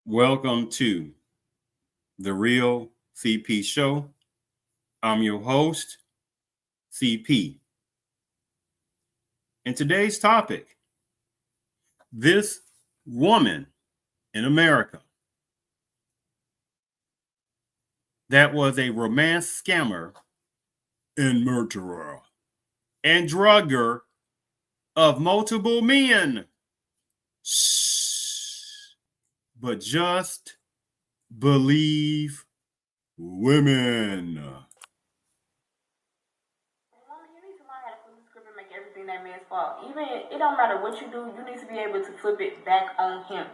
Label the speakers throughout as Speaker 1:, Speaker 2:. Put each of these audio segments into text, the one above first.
Speaker 1: Welcome to the Real CP Show. I'm your host, CP. And today's topic, this woman in America that was a romance scammer and murderer and drugger of multiple men. Shhh. But just believe women.
Speaker 2: That man's fault. Even it don't matter what you do, you need to be able to flip it back on him.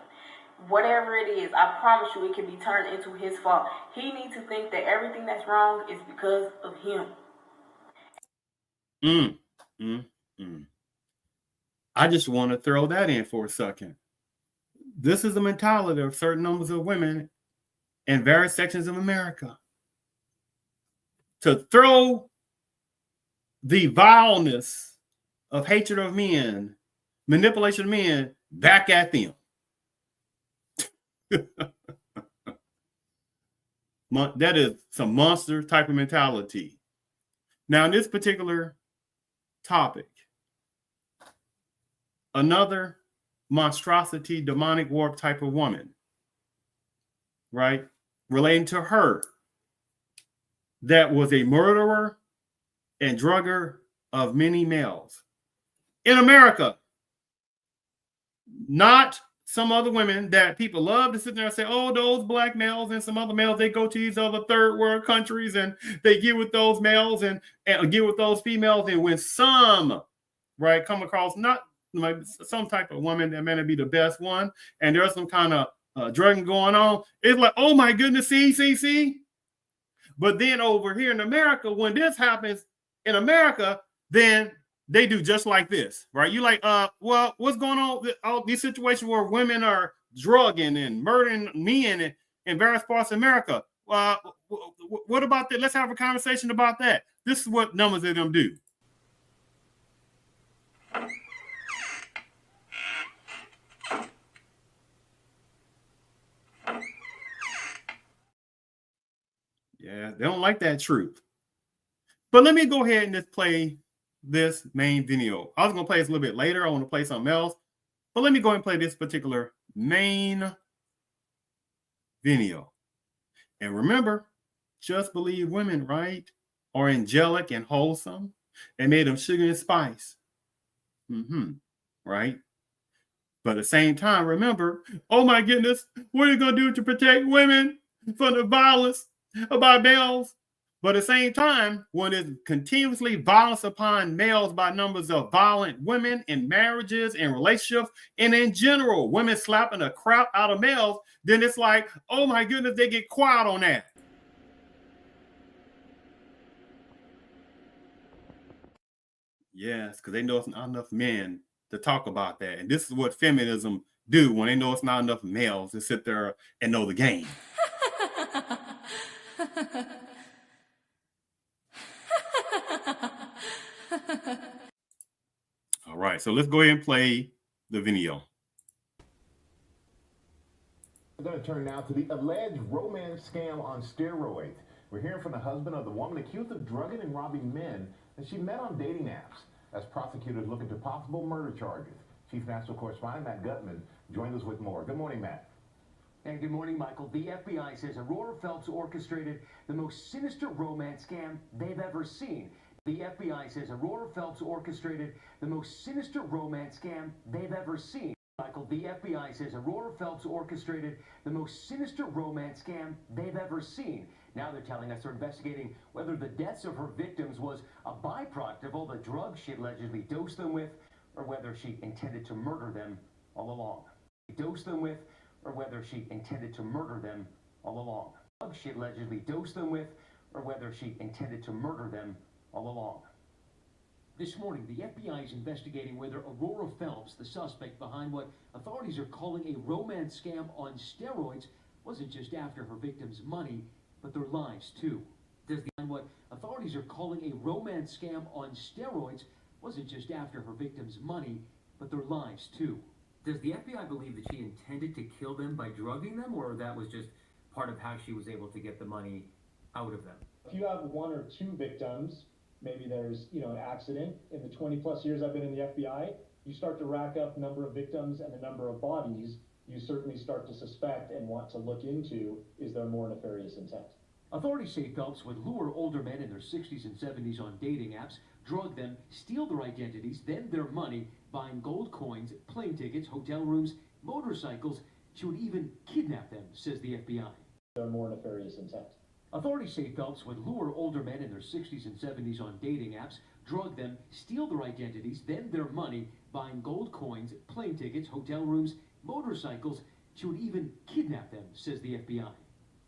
Speaker 2: Whatever it is, I promise you it can be turned into his fault. He needs to think that everything that's wrong is because of him.
Speaker 1: I just want to throw that in for a second. This is the mentality of certain numbers of women in various sections of America. To throw the vileness of hatred of men, manipulation of men, back at them. That is some monster type of mentality. Now, in this particular topic, another monstrosity, demonic warp type of woman, right? Relating to her, that was a murderer and drugger of many males in America. Not some other women that people love to sit there and say, oh, those black males and some other males, they go to these other third world countries and they get with those males and get with those females. And when some, right, come across not like some type of woman that may not be the best one, and there's some kind of drugging going on, it's like, oh my goodness, see. But then over here in America, when this happens in America, then they do just like this, right? You like, well, what's going on? All these situations where women are drugging and murdering men in various parts of America. What about that? Let's have a conversation about that. This is what numbers of them do. Yeah, they don't like that truth. But let me go ahead and just play this main video. I was going to play this a little bit later. I want to play something else. But let me go ahead and play this particular main video. And remember, just believe women, right, are angelic and wholesome and made of sugar and spice. Right? But at the same time, remember, oh my goodness, what are you going to do to protect women from the violence by males? But at the same time, when it's continuously violence upon males by numbers of violent women in marriages and relationships, and in general, women slapping the crap out of males, then it's like, oh my goodness, they get quiet on that. Yes, because they know it's not enough men to talk about that. And this is what feminism do when they know it's not enough males to sit there and know the game. All right, so let's go ahead and play the video.
Speaker 3: We're going to turn now to the alleged romance scam on steroids. We're hearing from the husband of the woman accused of drugging and robbing men that she met on dating apps. As prosecutors look into possible murder charges. Chief National Correspondent Matt Gutman joins us with more. Good morning, Matt.
Speaker 4: And good morning, Michael. The FBI says Aurora Phelps orchestrated the most sinister romance scam they've ever seen. The FBI says Aurora Phelps orchestrated the most sinister romance scam they've ever seen. Michael, the FBI says Aurora Phelps orchestrated the most sinister romance scam they've ever seen. Now they're telling us they're investigating whether the deaths of her victims was a byproduct of all the drugs she allegedly dosed them with, or whether she intended to murder them all along. Dosed them with, or whether she intended to murder them all along. Drugs she allegedly dosed them with, or whether she intended to murder them all along. This morning, the FBI is investigating whether Aurora Phelps, the suspect behind what authorities are calling a romance scam on steroids, wasn't just after her victims' money, but their lives too. What authorities are calling a romance scam on steroids wasn't just after her victims' money, but their lives too.
Speaker 5: Does the FBI believe that she intended to kill them by drugging them, or that was just part of how she was able to get the money out of them?
Speaker 6: If you have one or two victims, maybe there's, an accident. In the 20 plus years I've been in the FBI, you start to rack up number of victims and the number of bodies, you certainly start to suspect and want to look into, is there more nefarious intent?
Speaker 4: Authorities say Phelps would lure older men in their 60s and 70s on dating apps, drug them, steal their identities, then their money, buying gold coins, plane tickets, hotel rooms, motorcycles. She would even kidnap them, says the FBI.
Speaker 6: There more nefarious intent.
Speaker 4: Authorities say Phelps would lure older men in their 60s and 70s on dating apps, drug them, steal their identities, then their money, buying gold coins, plane tickets, hotel rooms, motorcycles. She would even kidnap them, says the FBI.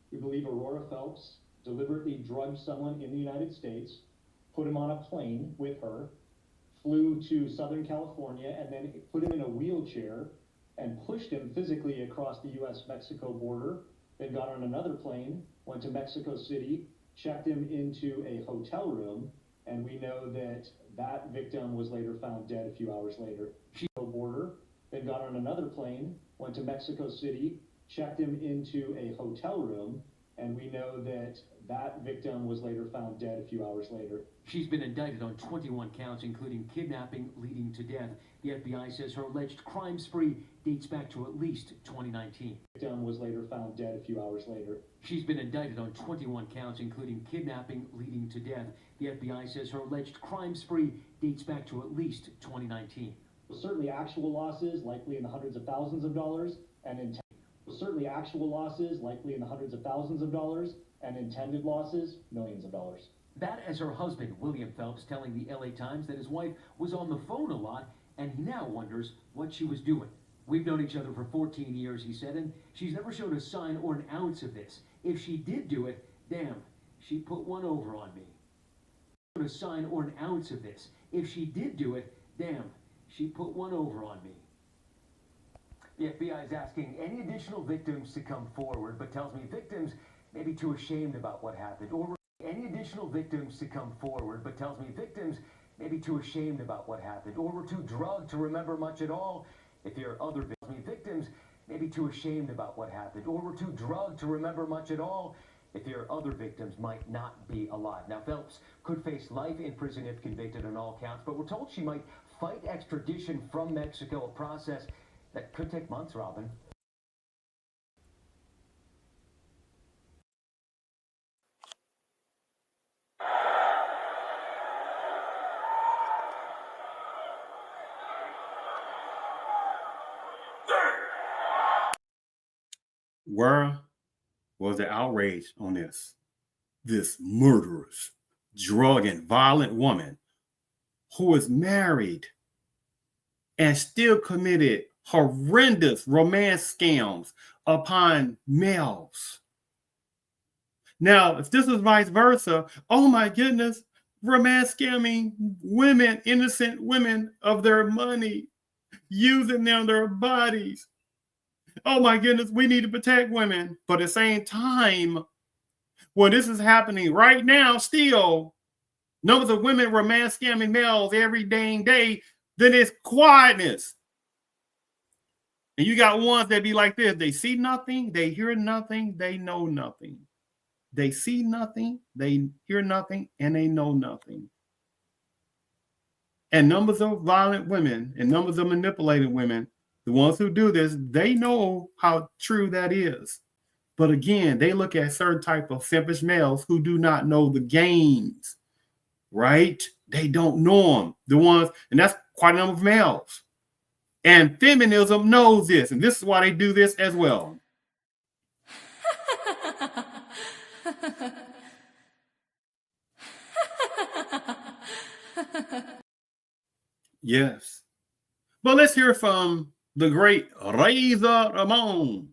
Speaker 6: We believe Aurora Phelps deliberately drugged someone in the United States, put him on a plane with her, flew to Southern California, and then put him in a wheelchair and pushed him physically across the U.S.-Mexico border, then got on another plane, went to Mexico City, checked him into a hotel room, and we know that that victim was later found dead a few hours later. She border, then got on another plane, went to Mexico City, checked him into a hotel room, and we know that that victim was later found dead a few hours later.
Speaker 4: She's been indicted on 21 counts, including kidnapping leading to death. The FBI says her alleged crime spree dates back to at least 2019.
Speaker 6: Victim was later found dead a few hours later.
Speaker 4: She's been indicted on 21 counts, including kidnapping leading to death. The FBI says her alleged crime spree dates back to at least 2019.
Speaker 6: Certainly actual losses, likely in the hundreds of thousands of dollars, and certainly actual losses, likely in the hundreds of thousands of dollars, and intended losses, millions of dollars.
Speaker 4: That as her husband, William Phelps, telling the LA Times that his wife was on the phone a lot, and he now wonders what she was doing. We've known each other for 14 years, he said, and she's never shown a sign or an ounce of this. If she did do it, damn, she put one over on me. A sign or an ounce of this. If she did do it, damn, she put one over on me. The FBI is asking any additional victims to come forward, but tells me victims may be too ashamed about what happened. Or any additional victims to come forward, but tells me victims may be too ashamed about what happened, or were too drugged to remember much at all. If there are other victims may be too ashamed about what happened, or were too drugged to remember much at all. If there are other victims might not be alive. Now, Phelps could face life in prison if convicted on all counts, but we're told she might fight extradition from Mexico, a process that could take months, Robin.
Speaker 1: Where was the outrage on this? This murderous, drugging, violent woman who is married and still committed horrendous romance scams upon males. Now, if this was vice versa, oh my goodness, romance scamming women, innocent women of their money, using them, their bodies. Oh my goodness, we need to protect women. But at the same time, when this is happening right now, still, numbers of women romance scamming males every dang day, then it's quietness. And you got ones that be like this. They see nothing, they hear nothing, they know nothing. They see nothing, they hear nothing, and they know nothing. And numbers of violent women and numbers of manipulated women, the ones who do this, they know how true that is. But again, they look at certain type of selfish males who do not know the games, right? They don't know them. The ones, and that's quite a number of males. And feminism knows this, and this is why they do this as well. Yes. But let's hear from the great Razor Ramon,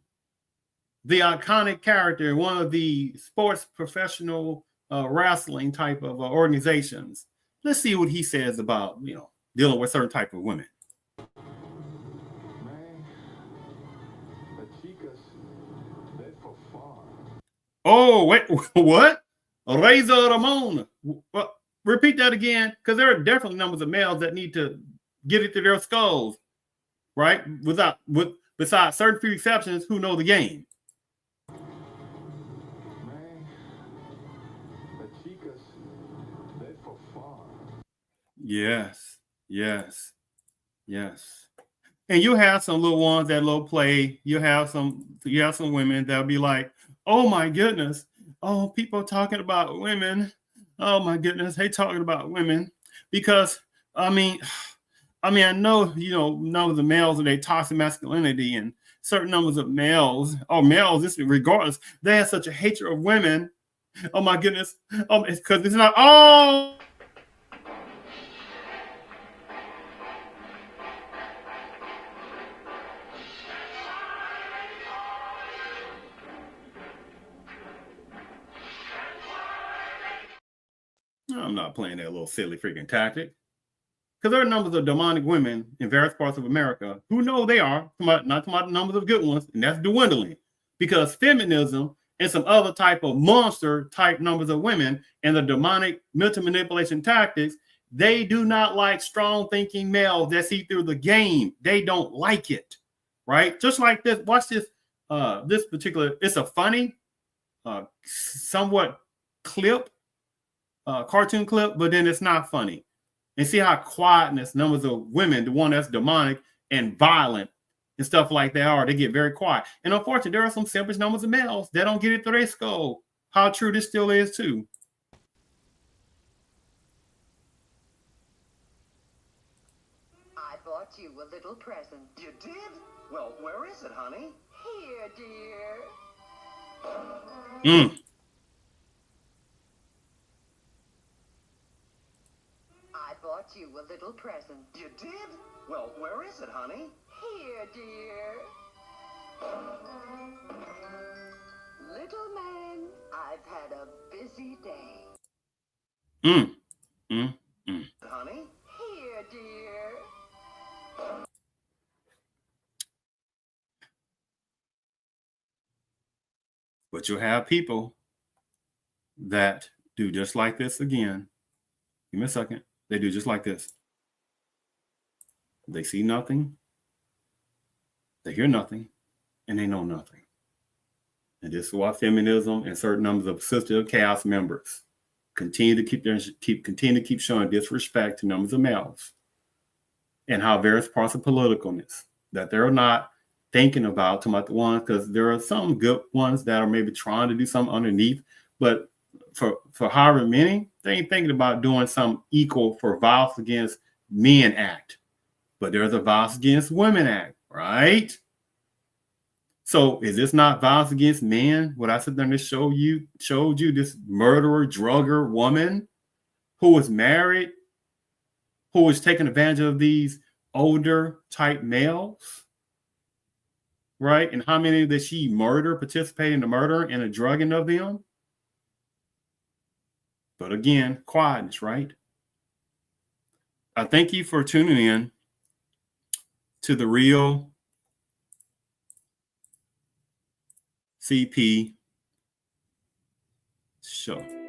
Speaker 1: the iconic character, one of the sports professional wrestling type of organizations. Let's see what he says about, dealing with certain type of women. Oh, wait, what? Razor Ramon. Well, repeat that again, because there are definitely numbers of males that need to get it to their skulls. right? Besides certain few exceptions who know the game.
Speaker 3: Man, the chicas, they for far.
Speaker 1: Yes, yes, yes. And you have some little ones that little play. You have some women that'll be like, oh my goodness, oh, people talking about women. Oh my goodness, they talking about women. Because I mean, I know, numbers of males and their toxic masculinity, and certain numbers of males, this regardless, they have such a hatred of women. Oh my goodness. It's because it's not all. I'm not playing that little silly freaking tactic. Because there are numbers of demonic women in various parts of America who know they are, not talking about the numbers of good ones, and that's dwindling. Because feminism and some other type of monster type numbers of women and the demonic mental manipulation tactics, they do not like strong thinking males that see through the game. They don't like it, right? Just like this. Watch this. This particular, it's a funny, somewhat clip, cartoon clip, but then it's not funny. And see how Quietness, numbers of women, the one that's demonic and violent and stuff like that are, they get very quiet. And unfortunately, there are some selfish numbers of males that don't get it through their skull. How true this still is too.
Speaker 7: I bought you a little present.
Speaker 8: You did? Well, where is it, honey?
Speaker 7: Here, dear. I bought you a little present.
Speaker 8: You did? Well, where is it, honey?
Speaker 7: Here, dear. Little man, I've had a busy day.
Speaker 8: Honey?
Speaker 7: Here, dear.
Speaker 1: But you'll have people that do just like this again. Give me a second. They do just like this. They see nothing, they hear nothing, and they know nothing. And this is why feminism and certain numbers of assistive chaos members continue to keep showing disrespect to numbers of males, and how various parts of politicalness that they're not thinking about the ones, because there are some good ones that are maybe trying to do something underneath, but for however many, they ain't thinking about doing something equal for Violence Against Men Act. But there's a Violence Against Women Act, right? So is this not violence against men? What I said there to showed you this murderer, drugger woman who was married, who was taking advantage of these older type males, right? And how many did she murder, participate in the murder and the drugging of them? But again, quietness, right? I thank you for tuning in to the Real CP Show.